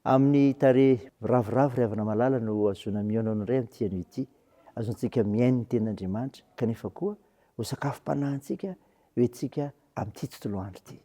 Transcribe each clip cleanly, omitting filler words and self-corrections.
Amin'ny tare ravoravo ry havana malala no azona mionao ray amin'ity anio ity, azontsika miaino ny tenin'Andriamanitra kanefa koa ho sakafom-panahintsika hoentsika amin'ity tontolo andro ity.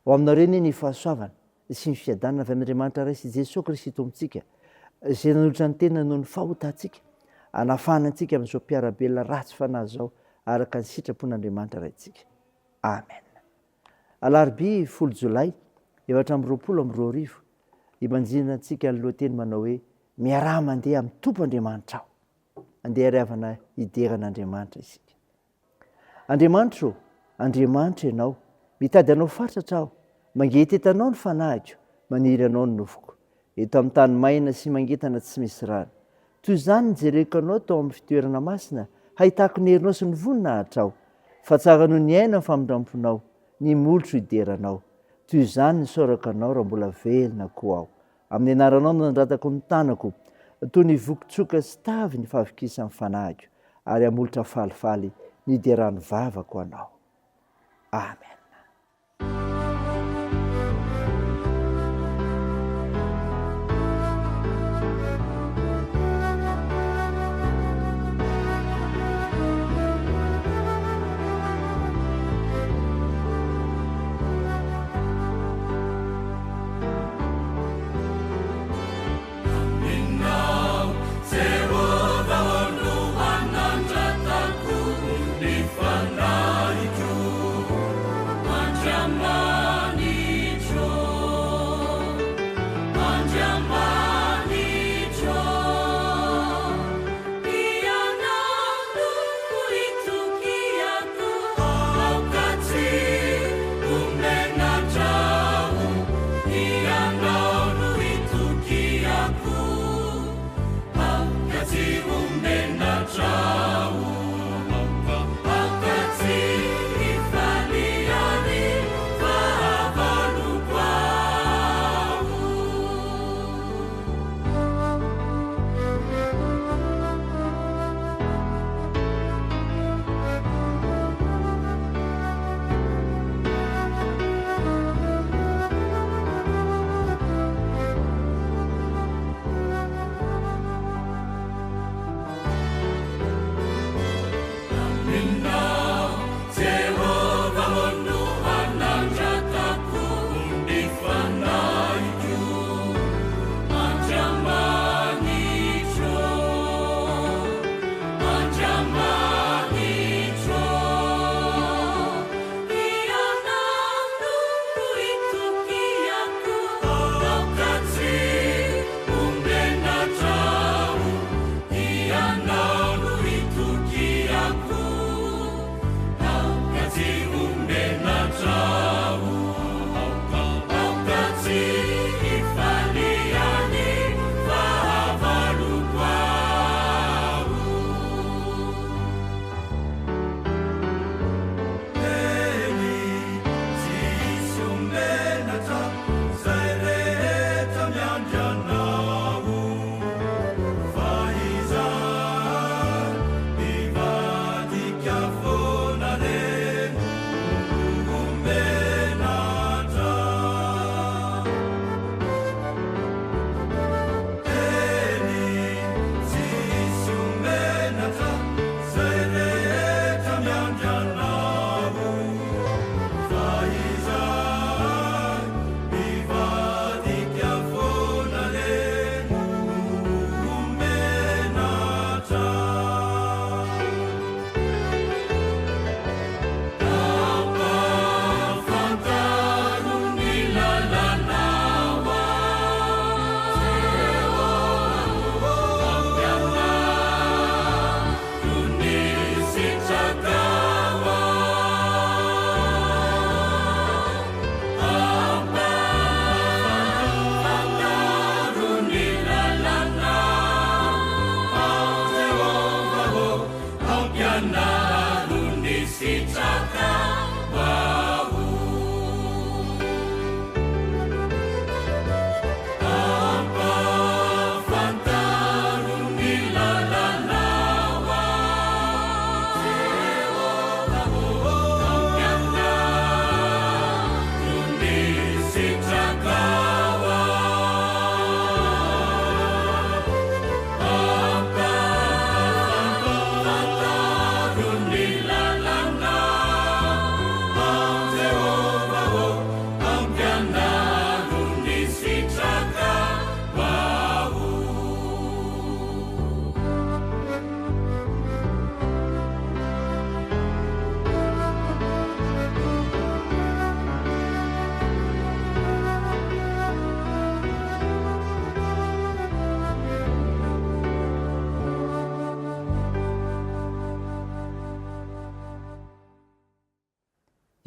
Ho aminareo ny fahasoavana sy ny fiadanana avy amin'Andriamanitra ray sy Jesosy Kristy tomponsika, izay nanolotra ny tenina noho ny fahotantsika, hanafana antsika amin'izao mpiarabelona ratsy fanahy zao araka ny sitrapon'Andriamanitra raintsika. Amen. Alarobia 10 Jolay 2022 imanjina antsika ny lohateny manao hoe miaraha mandeha amin'ny tompo Andriamanitra aho. Andeha riavana hideran'Andriamanitra isika. Andriamanitra, Andriamanitra ianao, mitady anao fatratra aho, mangety etanao ny fanahiko, maniry anao ny nofoko. Eto amin'ny tany maina sy mangetana tsy misy rano. Toy izany nijereko anao tao amin'ny fitoerana masina, hahitako ny herinao sy ny voninahitra aho. Fa tsara noho ny aina ny famindramponao, ny molotro hideranao. Toy izany nisaoraka anao raha mbola velona koa aho. Amin'ny anaranao nandratako ny tanako, toy ny vokitsoka sy tavy ny fahavikisan'ny fanahiko, ary hamolotra falifaly nideran'ny vavako anao. Amen. Fa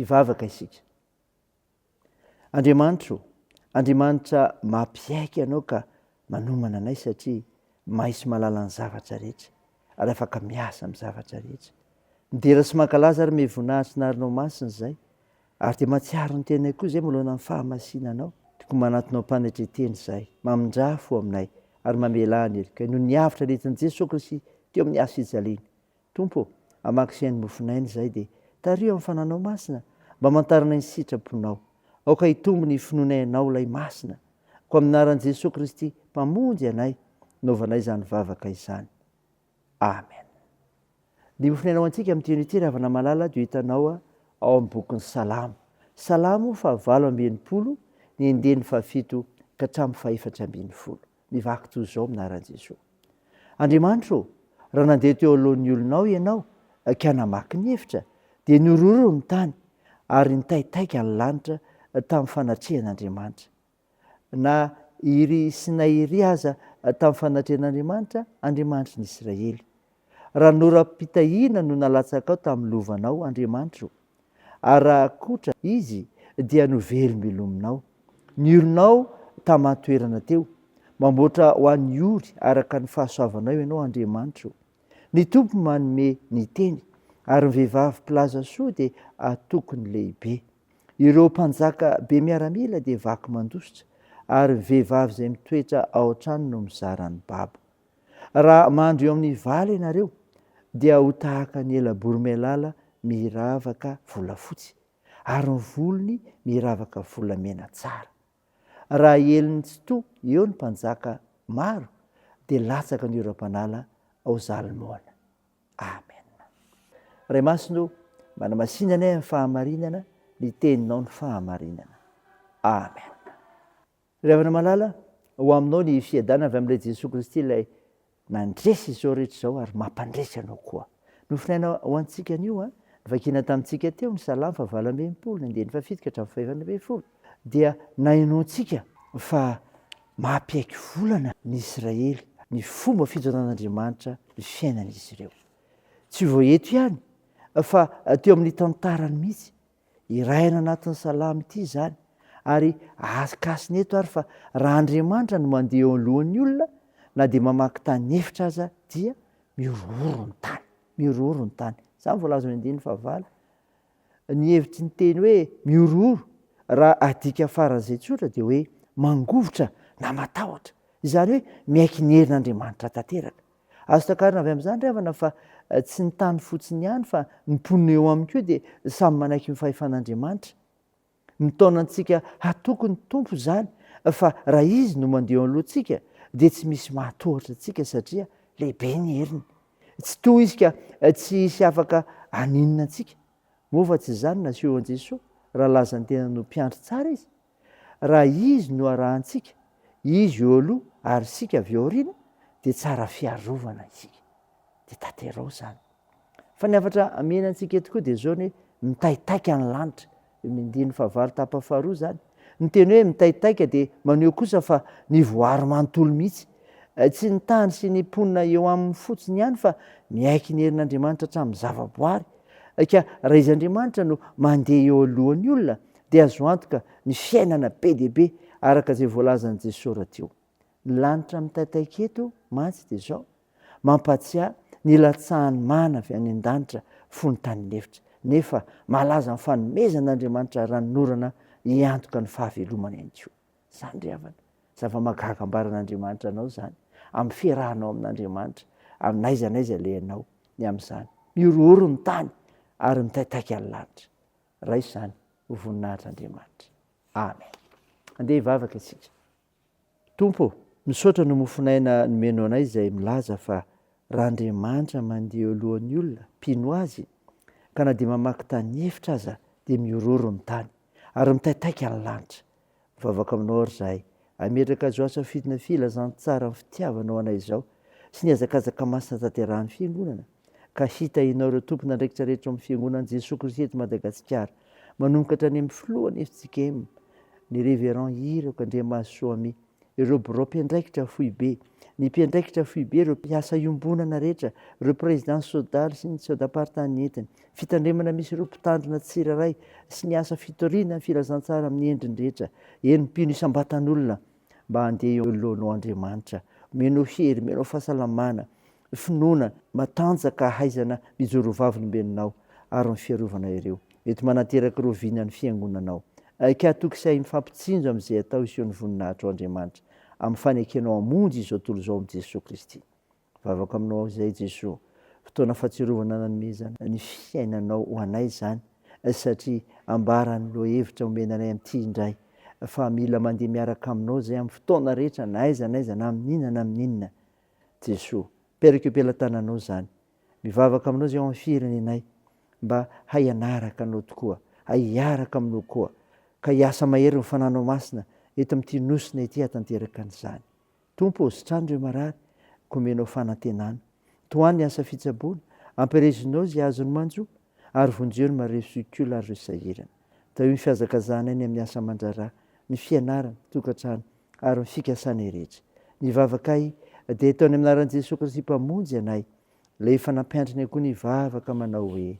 hivavaka isika. Andriamanitra mampiaiky ianao ka manomana anay satria mahisy malala ny zavatra rehetra ary afaka miasa amin'ny zavatra rehetra. Midera sy mankalaza ary mivonahitsy narinao masina zay ary dia matsiaro ny tenay koa zay molona amin'ny fahamasinanao. Toko manatonao mpanetreteny zahay, mamindrafo aminay ary mamelahany erika noho ny avitra rehetra ny Jesosy Kristy teo amin'ny asa fijaliana. Tompo, hamaky sain'ny mofinainy zay dia tario amin'ny fananao masina mba mantarana ny sitraponao. Aoka hitombo ny finonainao ilay masina. Ko amin'ny anaran'i Jesosy Kristy mpamonjy anay, naovanay izany vavaka izany. Amen. Ny mofinainao antsika amin'ny teny ity ravana malala dia hitanao ao amin'ny bokin'ny Salamo. Salamo 8:20, ny 7 ka hatramin'ny 4:10. Mivaky toy izao amin'ny anaran'i Jesosy. Andriamanitra, raha nandeha teo alohan'ny olonao ianao ka namaky ny hevitra dia nororo ny tany ary nitaitaika ny lanitra tamin'ny fanatrehan'Andriamanitra. Na iry sy na iry aza tamin'ny fanatrehan'Andriamanitra, Andriamanitry ny Israely. Raha noram-pitahiana no nalatsaka ao tamin'ny lovanao, Andriamanitra, ary raha kotra izy dia novely milominao. Niolonao taman-toerana teo, mamboatra ho an'ny ory araka ny fahasoavanao ianao, Andriamanitra. Ny tompo manome ny teny ary ny vehivavy mpilaza soa dia atokony lehibe. Ireo mpanjaka be miaramila dia vaky mandositra ary ny vehivavy izay mitoetra ao an-trano no mizara ny babo. Raha mandro eo amin'ny valy ianareo dia ho tahaka ny ela-bory mialala miravaka volafotsy ary ny volony miravaka volamena tsara. Raha eliny tsy toa eo ny mpanjaka maro dia latsaka ny oram-panala ao zalimoana. Amen. Ray masino, manamasinana amin'ny fahamarinana, ny teninao ny fahamarinana. Amen. Ravana malala, ho aminao ny fiadana avy amin'ilay Jesosy Kristy ilay nandresy izao rehetra izao ary mampandresy anao koa. Nofinaina ho antsika an'io, nivakina tamintsika teo ny Salamo 8:20, 7 ka hatramin'ny 5:20, dia nahinao antsika fa mampiaiky volana ny Israely, ny fomba fitondran'Andriamanitra ny fiainan'izy ireo. Tsy voaeto ihany fa teo amin'ny tantarany mihitsy iraina anatin'ny Salamo ity izany ary asikasina eto ary fa raha Andriamanitra no mandeha eo alohan'ny olona na dia mamaky tany efitra aza dia miororo ny tany, miororo ny tany. Izany voalaza ny 9:9. Ny hevitry ny teny hoe miororo raha adika faran'izay tsotra dia hoe mangovotra na matahotra. Izany hoe miaiky ny herin'Andriamanitra tanteraka. Azo takarina avy amin'izany ravana fa tsy ny tany fotsiny ihany fa ny mponina eo aminy koa dia samy manaiky ny fahefan'Andriamanitra. Mitaonantsika hatoky ny tompo izany fa raha izy no mandeha alohantsika dia tsy misy mahatohatra antsika satria lehibe ny heriny. Tsy toa izy ka tsy hisy afaka haninona antsika. Moa tsy izany naseho an'i Jesosy raha laza ny tena no mpiandry tsara izy. Raha izy no arahantsika, izy eo aloha ary sika avy eo aoriana dia tsara fiarovana isika. Dia tanterao izany. Fa ny afatra amenantsika eto koa dia zao ny mitaitaika ny lanitra. 9:8 zany. Ny teny hoe mitaitaika dia maneho kosa fa ny voary manontolo mihitsy. Tsy ny tany sy ny mponina eo amin'ny fotsiny ihany fa miaiky ny herin'Andriamanitra hatramin'ny zavaboary. Ka raha izy Andriamanitra no mandeha eo alohan'ny olona dia azo antoka ny fiainana be dia be araka izay voalazan'i Jesosy rahateo. Ny lanitra mitaitaika eto mantsy dia izao mampatsiahy ny latsahany mana avy any an-danitra fony tany efitra. Nefa malaza ny fanomezan'Andriamanitra raha norana hiantoka ny fahavelomany ihany koa. Izany ry havana, zava-magaga ambaran'Andriamanitra anao izany, amin'ny fiarahanao amin'Andriamanitra, amin'aiza n'aiza ilay ianao ny amin'izany. Miororo ny tany ary mitaitaika ny lanitra. Raha izany ho voninahitr'Andriamanitra. Amen. Andeha hivavaka isika. Tompo, misaotra no mofinaina nomenao anay izay milaza fa raha Andriamanitra mandeha eo alohan'ny olona mpino azy ka na dia mamaky tany efitra aza dia miororo ny tany ary mitaitaika ny lanitra. Mivavaka aminao ary izahay, ametraka azo asa fidina filazany tsara ny fitiavanao anay izao sy ny hazakazaka masina tanterahan'ny fiangonana ka hita inao ireo tompona andraikitra rehetra amin'ny fiangonan'i Jesosy Kristy eto Madagasikara manomboka hatrany amin'ny filohan'ny FJKM, ny révérend Iraka Andriamasoami, ireo birao mpiandraikitra foibe, ny mpiandraikitra foibe, ireo mpiasa iombonana rehetra, ireo président sodary sy ny sodapartany entiny, fitandremana misy ireo mpitandrina tsiraray sy ny asa fitoriana ny filazantsara amin'ny endriny rehetra, eny mpino isam-batan'olona mba handeha eo alohanao Andriamanitra, menao hery, menao fahasalamana, finoana, matanjaka haizana mijoro vavolombelonao ary ny fiarovana ireo. Mety manateraka ireo vina ny fiangonanao. Ka tokisay mifampitsinjo amin'izay atao iseho ny voninahitra ao Andriamanitra, amin'ny fanekenao hamonjy izao tontolo izao amin'i Jesosy Kristy. Vavaka aminao izay Jesosy, fotoana fahatsiarovana nanomezana ny fiainanao ho anay izany, satria ambarany lo hevitra omenanay amin'ity indray, fa mila mandeha miaraka aminao izay amin'ny fotoana rehetra, na aiza na amin'inona na amin'inona. Jesosy, perakeo-pelantananao izany, mivavaka aminao izay ao amin'ny firenenay, mba haianaraka anao tokoa, haiaraka aminao koa, ka hiasa mahery ny fananao masina eto amin'ity nosina ity hatanteraka an'izany. Tompo, sitrandro marary, komenao fanantenana, toany ny asa fitsaboana, ampirezinao izay azony manjo, ary vonjeo ny maresoikiola ary resahirana. Tao io ny fihazakazana eny amin'ny asa mandrara, ny fianarana, tokantrano, ary ny fikasana rehetra. Ny vavakay dia taony amin'ny anaran'i Jesosy Kristy mpamonjy anay, ilay efa nampiandriny koa ny vavaka manao hoe: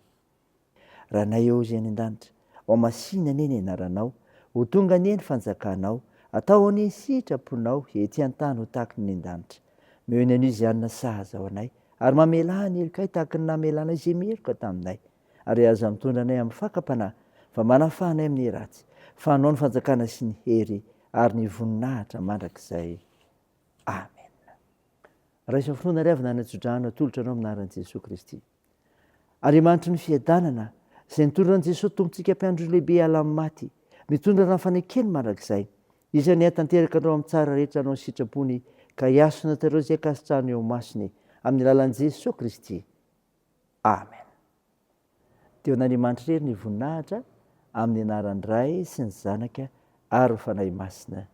raha nay eo izay any an-danitra, ao masinany eny anaranao, ho tonga ny eny fanjakanao, atao any sitraponao ety an-tany ho tahaka ny an-danitra. Meo ny an'izy anona sahaza ao anay, ary mamela ny heloka tahaka ny namelana izay meloka taminay, ary aza mitondra anay amin'ny fakapanahy, fa manafahanay amin'ny ratsy, fa hanao ny fanjakana sy ny hery ary ny voninahitra mandrakizay. Amen. Raisa finoana ry avy nanatsodrahana tolotra anao amin'ny anaran'i Jesosy Kristy. Andriamanitra ny fiadanana izay nitondra an'i Jesosy tompontsika mpiandro lehibe ala amin'ny maty, mitondra raha fanekeny mandrakizay, isan'ny hatanteraka anao amin'ny tsara rehetra anao ny sitrapony, ka hiasona tareo izay akasitrahany eo masiny amin'ny lalan'i Jesosy Kristy. Amen. Teo n'Andriamanitra rery ny voninahitra amin'ny anaran'ny Ray sy ny Zanaka ary ny Fanahy Masina.